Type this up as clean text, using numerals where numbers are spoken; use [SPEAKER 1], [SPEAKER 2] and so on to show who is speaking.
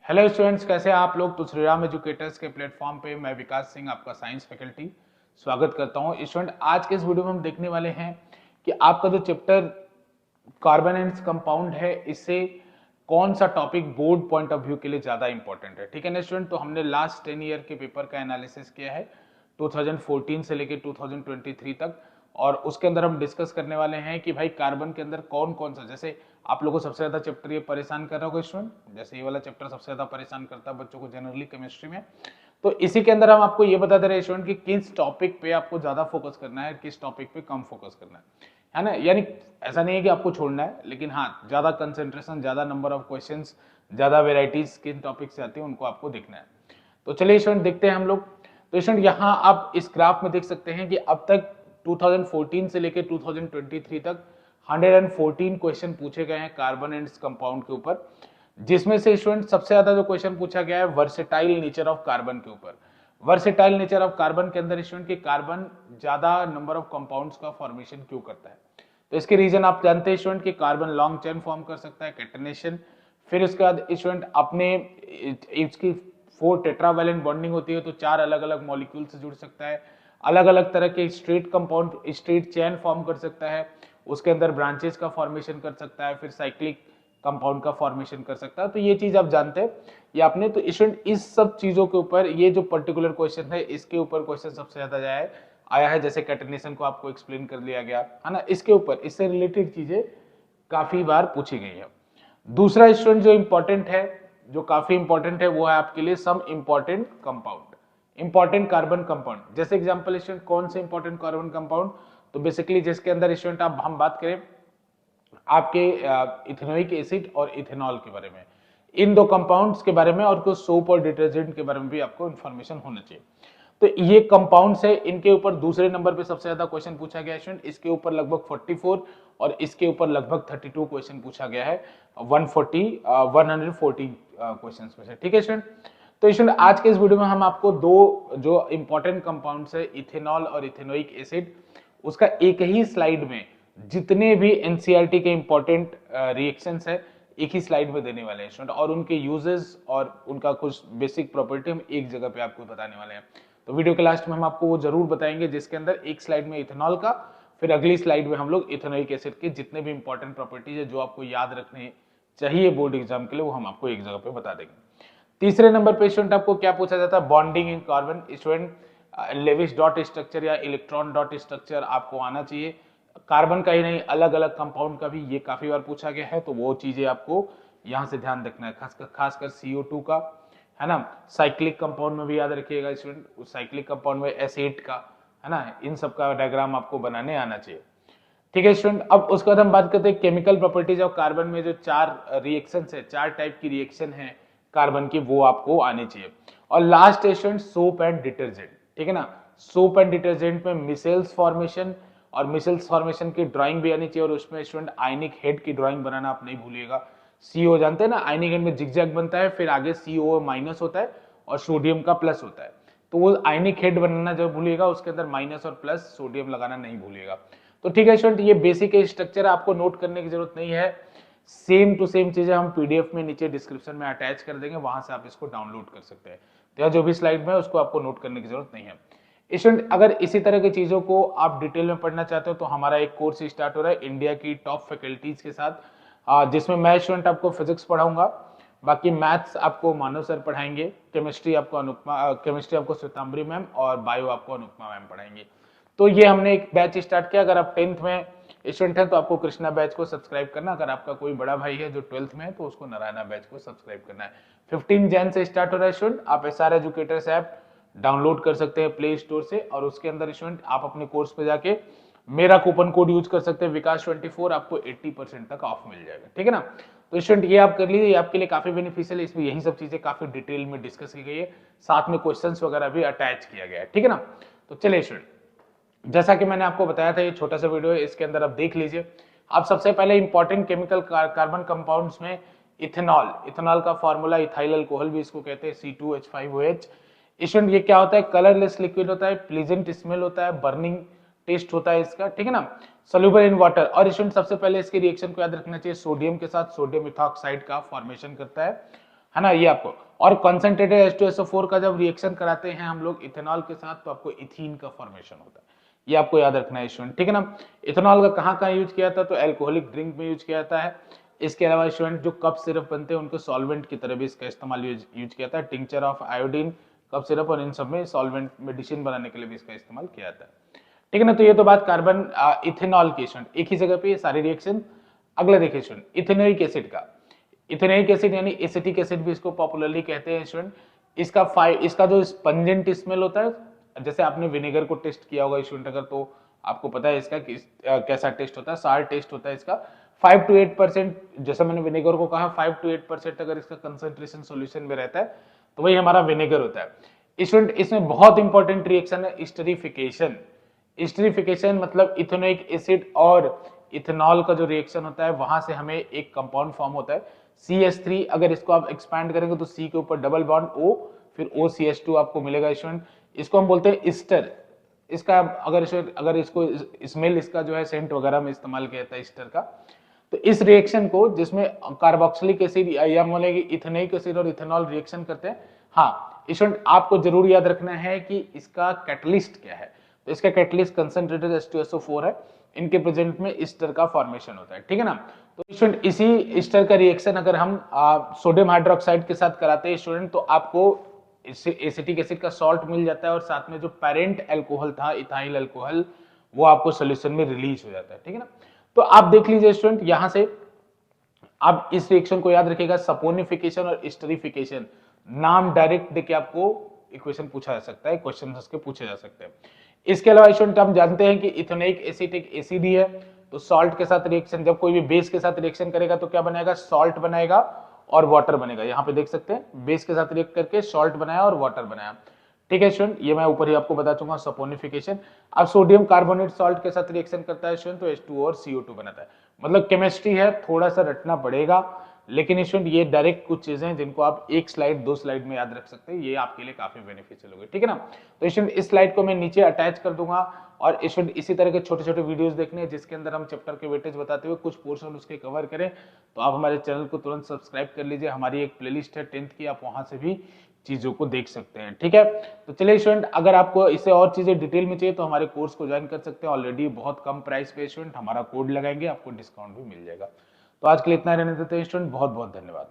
[SPEAKER 1] Hello students, कैसे हैं आप लोग। तो श्रीराम एजुकेटर्स के प्लेटफॉर्म पे मैं विकास सिंह आपका साइंस फैकल्टी स्वागत करता हूं। स्टूडेंट, आज के इस वीडियो में हम देखने वाले हैं कि आपका जो चैप्टर कार्बन एंड कंपाउंड है, इससे कौन सा topic board point of view के लिए ज्यादा इंपॉर्टेंट है। ठीक है ना स्टूडेंट। तो हमने लास्ट 10 ईयर के पेपर का एनालिसिस किया है 2014 से लेके 2023 तक, और उसके अंदर हम डिस्कस करने वाले हैं कि भाई कार्बन के अंदर कौन कौन सा, जैसे आप लोगों को सबसे ज्यादा चैप्टर ये परेशान कर रहा होगा स्टूडेंट, जैसे ये वाला चैप्टर सबसे ज्यादा परेशान करता है बच्चों को जनरली केमिस्ट्री में। तो इसी के अंदर हम आपको ये बता दे रहे हैं स्टूडेंट कि किस टॉपिक पे आपको ज्यादा फोकस करना है, किस टॉपिक पे कम फोकस करना है ना। यानी ऐसा नहीं है कि आपको छोड़ना है, लेकिन हाँ, ज्यादा कंसेंट्रेशन, ज्यादा नंबर ऑफ क्वेश्चंस, ज्यादा वेराइटीज किन टॉपिक से आती है उनको आपको देखना है। तो चलिए स्टूडेंट देखते हैं हम लोग। तो स्टूडेंट यहाँ आप इस ग्राफ में देख सकते हैं कि अब तक 2014 से लेकर 2023 तक 114 क्वेश्चन पूछे गए हैं कार्बन एंड कंपाउंड के ऊपर, जिसमें से स्टूडेंट सबसे ज्यादा जो क्वेश्चन पूछा गया है वर्सेटाइल नेचर ऑफ कार्बन के ऊपर। वर्सेटाइल नेचर ऑफ कार्बन के अंदर स्टूडेंट की कार्बन ज्यादा नंबर ऑफ कंपाउंड्स का फॉर्मेशन क्यों करता है। तो इसके रीजन आप जानते हैं स्टूडेंट कि कार्बन लॉन्ग चेन फॉर्म कर सकता है, कैटनेशन। फिर उसके बाद स्टूडेंट अपने इसकी 4 टेट्रावैलेंट बॉन्डिंग होती है, तो 4 अलग अलग मॉलिक्यूल से जुड़ सकता है, अलग अलग तरह के straight compound, straight chain form कर सकता है, उसके अंदर ब्रांचेस का फॉर्मेशन कर सकता है, फिर साइक्लिक कंपाउंड का फॉर्मेशन कर सकता है। तो ये चीज आप जानते हैं ये आपने। तो स्टूडेंट इस सब चीजों के ऊपर ये जो पर्टिकुलर क्वेश्चन है, इसके ऊपर क्वेश्चन सबसे ज्यादा आया है। जैसे कैटनेशन को आपको एक्सप्लेन कर लिया गया है ना, इसके ऊपर इससे रिलेटेड चीजें काफी बार पूछी गई है। दूसरा स्टूडेंट जो इंपॉर्टेंट है, जो काफी इंपॉर्टेंट है, वो है आपके लिए some important compound, important carbon compound. जैसे एग्जांपल स्टूडेंट कौन से इंपॉर्टेंट कार्बन कंपाउंड, तो बेसिकली जिसके अंदर स्टूडेंट आप हम बात करें आपके इथेनोइक एसिड और इथेनॉल के बारे में, इन दो कंपाउंड्स के बारे में, और कुछ सोप और डिटर्जेंट के बारे में भी आपको इंफॉर्मेशन होना चाहिए। तो ये कंपाउंड्स है, इनके ऊपर दूसरे नंबर पे सबसे ज्यादा क्वेश्चन पूछा गया है स्टूडेंट। इसके ऊपर लगभग 44 और इसके ऊपर लगभग 32 क्वेश्चन पूछा गया है 114 क्वेश्चंस में से। ठीक है स्टूडेंट। तो स्टूडेंट आज के इस वीडियो में हम आपको दो जो इंपॉर्टेंट कंपाउंड्स है इथेनॉल और इथेनोइक एसिड, उसका एक ही स्लाइड में जितने भी एनसीईआरटी के इंपॉर्टेंट रिएक्शंस है एक ही स्लाइड में देने वाले हैं स्टूडेंट, और उनके यूजेस और उनका कुछ बेसिक प्रॉपर्टी हम एक जगह पे आपको बताने वाले हैं। तो वीडियो के लास्ट में हम आपको वो जरूर बताएंगे जिसके अंदर एक स्लाइड में इथेनॉल का, फिर अगली स्लाइड में हम लोग इथेनोइक एसिड के जितने भी इंपॉर्टेंट प्रॉपर्टीज है जो आपको याद रखने चाहिए बोर्ड एग्जाम के लिए, वो हम आपको एक जगह पे बता देंगे। तीसरे नंबर पे स्टूडेंट आपको क्या पूछा जाता है, bonding in carbon. Student Lewis dot structure या इलेक्ट्रॉन डॉट स्ट्रक्चर आपको आना चाहिए, कार्बन का ही नहीं अलग अलग कंपाउंड का भी, ये काफी बार पूछा गया है। तो वो चीजें आपको यहाँ से ध्यान रखना है, खासकर CO2 का, है ना। साइक्लिक कंपाउंड में भी याद रखिएगा स्टूडेंट, उस साइक्लिक कंपाउंड में S8 का, है ना, इन सब का डायग्राम आपको बनाने आना चाहिए। ठीक है स्टूडेंट। अब उसके बाद हम बात करते हैं केमिकल प्रॉपर्टीज ऑफ कार्बन में जो 4 रिएक्शन है, 4 टाइप की रिएक्शन है कार्बन की, वो आपको आनी चाहिए। और last student soap and detergent. ठीक है ना, सोप एंड डिटर्जेंट में मिसेल्स फॉर्मेशन, और मिसेल्स फॉर्मेशन की ड्राइंग भी आनी चाहिए, और उसमें स्टूडेंट आयनिक हेड की ड्राइंग बनाना आप नहीं भूलिएगा। CO जानते हैं ना, आयनिक हेड में जिगजैग बनता है, फिर आगे CO माइनस होता है और सोडियम का प्लस होता है। तो वो आयनिक हेड बनाना जब भूलिएगा, उसके अंदर माइनस और प्लस सोडियम लगाना नहीं भूलिएगा। तो ठीक है स्टूडेंट, ये बेसिक स्ट्रक्चर आपको नोट करने की जरूरत नहीं है, सेम टू सेम चीजें हम PDF में नीचे डिस्क्रिप्शन में अटैच कर देंगे, वहां से आप इसको डाउनलोड कर सकते हैं। तो जो भी स्लाइड में है उसको आपको नोट करने की जरूरत नहीं है स्टूडेंट। अगर इसी तरह की चीजों को आप डिटेल में पढ़ना चाहते हो तो हमारा एक कोर्स स्टार्ट हो रहा है इंडिया की टॉप फैकल्टीज के साथ, जिसमें मैं स्टूडेंट आपको फिजिक्स पढ़ाऊंगा, बाकी मैथ्स आपको मानव सर पढ़ाएंगे, केमिस्ट्री आपको श्वेतांबरी मैम, और बायो आपको अनुपमा मैम पढ़ाएंगे। तो ये हमने एक बैच स्टार्ट किया। अगर आप 10th में स्टूडेंट हैं तो आपको कृष्णा बैच को सब्सक्राइब करना, अगर आपका कोई बड़ा भाई है जो 12th में है तो उसको नारायणा बैच को सब्सक्राइब करना है। 15 जैन से स्टार्ट हो रहा है स्टूडेंट। आप SR एजुकेटर्स ऐप डाउनलोड कर सकते हैं प्ले स्टोर से, और उसके अंदर स्टूडेंट आप अपने कोर्स पे जाके मेरा कूपन कोड यूज कर सकते हैं विकास24, आपको 80% तक ऑफ मिल जाएगा। ठीक है ना। तो स्टूडेंट ये आप कर लीजिए, ये आपके लिए काफी बेनिफिशियल है, इसमें यही सब चीजें काफी डिटेल में डिस्कस की गई है, साथ में क्वेश्चंस वगैरह भी अटैच किया गया है। ठीक है ना। तो चलिए स्टूडेंट, जैसा कि मैंने आपको बताया था ये छोटा सा वीडियो है, इसके अंदर आप देख लीजिए। आप सबसे पहले इंपॉर्टेंट केमिकल कार्बन कंपाउंड्स में इथेनॉल, इथेनॉल का फॉर्मूला इथाइल अल्कोहल भी इसको कहते हैं, C2H5OH। स्टूडेंट ये क्या होता है, कलरलेस लिक्विड होता है, प्लीजेंट स्मेल होता है, बर्निंग टेस्ट होता है इसका। ठीक है ना, सोल्यूबल इन वाटर। और स्टूडेंट सबसे पहले इसके रिएक्शन को याद रखना चाहिए, सोडियम के साथ सोडियम इथॉक्साइड का फॉर्मेशन करता है है ना, ये आपको। और कॉन्सेंट्रेटेड H2SO4 का जब रिएक्शन कराते हैं हम लोग इथेनॉल के साथ तो आपको इथीन का फॉर्मेशन होता है, ये आपको याद रखना है स्टूडेंट, ठीक है ना। इथेनॉल का कहाँ कहाँ यूज किया था, तो एल्कोहलिक ड्रिंक में यूज किया जाता है। इसके अलावा स्टूडेंट जो कप सिरप बनते हैं उनको सॉल्वेंट की तरह भी इसका इस्तेमाल यूज किया था, tincture of iodine, cup syrup और इन सब में सॉल्वेंट मेडिसिन बनाने के लिए भी इसका इस्तेमाल किया जाता है, ठीक है ना। तो ये तो बात कार्बन इथेनॉल की स्टूडेंट, एक ही जगह पे ये सारी रिएक्शन। अगला देखिए स्टूडेंट इथेनोइक एसिड का, इथेनोइक एसिड यानी एसिटिक एसिड भी इसको पॉपुलरली कहते हैं स्टूडेंट। इसका जो स्पंजेंट स्मेल होता है, जैसे आपने विनेगर को टेस्ट किया होगा स्टूडेंट अगर, तो आपको पता है इसका कैसा टेस्ट होता है, सार टेस्ट होता है इसका 5 to 8%। जैसे मैंने विनेगर को कहा 5 to 8% अगर इसका कंसंट्रेशन सॉल्यूशन में रहता है तो वही हमारा विनेगर होता है स्टूडेंट। इसमें बहुत इंपॉर्टेंट रिएक्शन है स्टरीफिकेशन। स्टरीफिकेशन मतलब इथेनोइक एसिड और इथेनॉल का जो रिएक्शन होता है वहां से हमें एक कंपाउंड फॉर्म होता है CH3। अगर इसको आप एक्सपैंड करेंगे तो C के ऊपर डबल बॉन्ड O, फिर OCH2 आपको मिलेगा स्टूडेंट। इसको हम बोलते हैं ईस्टर। इसका अगर इसको स्मेल इसका जो है सेंट वगैरह में इस्तेमाल किया जाता है ईस्टर का। तो इस रिएक्शन को जिसमें कार्बोक्सिलिक एसिड या बोलेंगे इथेनोइक एसिड और इथेनॉल रिएक्शन करते हैं। हाँ स्टूडेंट आपको जरूर याद रखना है कि इसका कैटलिस्ट क्या है, तो इसका कैटलिस्ट कंसंट्रेटेड H2SO4 है, इनके प्रेजेंट में ईस्टर का फॉर्मेशन होता है, ठीक है ना। तो स्टूडेंट इसी ईस्टर का रिएक्शन अगर हम सोडियम हाइड्रोक्साइड के साथ कराते हैं स्टूडेंट तो आपको एसिटिक एसिड का सॉल्ट मिल जाता है और साथ में जो पेरेंट अल्कोहल था इथाइल अल्कोहल वो आपको सोल्यूशन में रिलीज हो जाता है, ठीक है ना। तो आप देख लीजिए स्टूडेंट यहां से आप इस रिएक्शन को याद रखिएगा, सपोनिफिकेशन और स्टरीफिकेशन। नाम डायरेक्ट देके आपको इक्वेशन पूछा जा सकता है, क्वेश्चन उसके पूछे जा सकते हैं। इसके अलावा स्टूडेंट हम जानते हैं कि इथेनोइक एसिड एक एसिड ही है, तो सॉल्ट के साथ रिएक्शन, जब कोई भी बेस के साथ रिएक्शन करेगा तो क्या बनेगा, सॉल्ट बनाएगा और वाटर बनेगा। यहाँ पे देख सकते हैं बेस के साथ रिएक्ट करके सॉल्ट बनाया और वाटर बनाया, ठीक है स्टूडेंट। ये मैं ऊपर ही आपको बता चुका सपोनिफिकेशन। अब सोडियम कार्बोनेट सॉल्ट के साथ रिएक्शन करता है स्टूडेंट तो H2O और CO2 बनाता है। मतलब केमिस्ट्री है, थोड़ा सा रटना पड़ेगा, लेकिन स्टूडेंट ये डायरेक्ट कुछ चीजें जिनको आप एक स्लाइड 2 स्लाइड में याद रख सकते हैं, ये आपके लिए काफी बेनिफिशियल होगी, ठीक है ना। तो स्टूडेंट इस स्लाइड को मैं नीचे अटैच कर दूंगा और स्टूडेंट इसी तरह के छोटे छोटे वीडियोस देखने हैं जिसके अंदर हम चैप्टर के वेटेज बताते हुए कुछ पोर्शन उसके कवर करें, तो आप हमारे चैनल को तुरंत सब्सक्राइब कर लीजिए। हमारी एक प्लेलिस्ट है 10th की, आप वहां से भी चीजों को देख सकते हैं, ठीक है। तो चलिए स्टूडेंट अगर आपको इससे और चीजें डिटेल में चाहिए तो हमारे कोर्स को ज्वाइन कर सकते हैं, ऑलरेडी बहुत कम प्राइस पे स्टूडेंट, हमारा कोड लगाएंगे आपको डिस्काउंट भी मिल जाएगा। तो आज के लिए इतना रहने देते हैं स्टूडेंट, बहुत बहुत धन्यवाद।